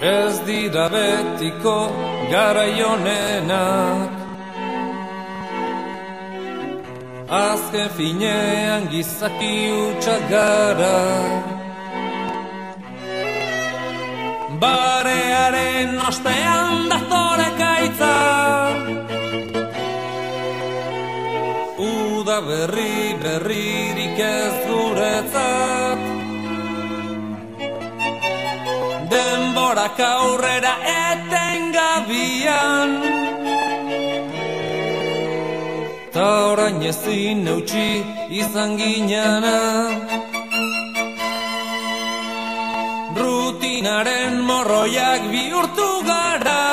Ez dira betiko garai honenak, azken finean gizaki hutsak gara. Barearen ostean datore gaitza, uda berririk ez guretzat. Denborak aurrera etengabian, ta orain ezin eutsi izan ginana. Rutinaren morroiak bihurtu gara,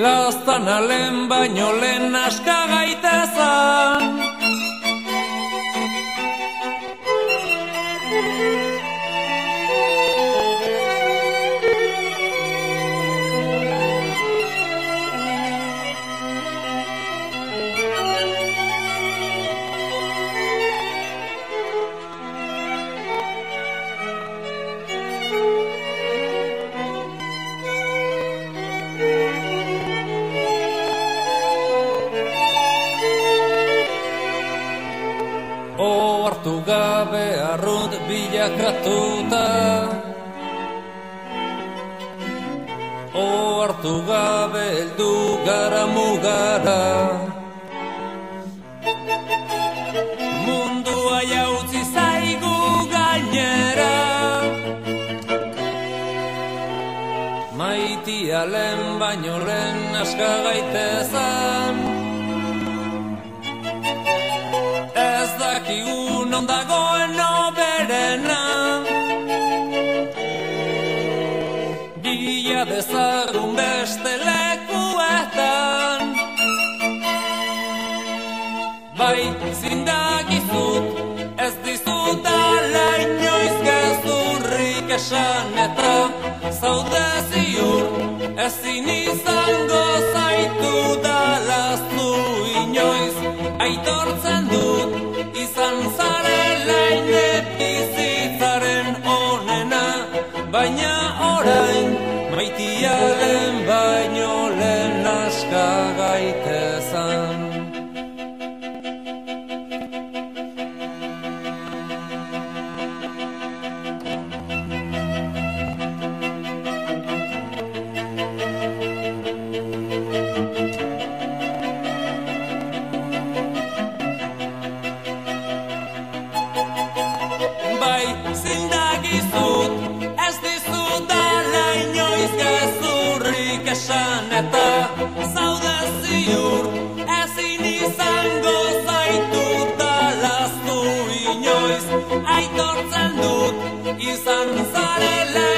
laztana lehen baino lehen aska gaitezan. Ohartu gabe arrunt bilakatuta, ohartu gabe heldu gara mugara. Mundua jautzi zaigu gainera, maitia lehen baino lehen aska gaitezan. Ez dakigu non dagoen oberena, bila dezagun beste lekuetan. Bai zindagizut, ez dizudala inoiz gezurrik esan, eta zaude ziur, ezin izango zaitu dalaztu inoiz. Aitortzen dut, izan zarela ine bizitzaren onena, baina orain, maitia lehen baino lehen aska gaitezan. Zindagizut, ez dizudala inoiz gezurrik esan, eta zaude ziur, ezin izango zaitu dalaztu inoiz. Aitortzen dut, izan zarela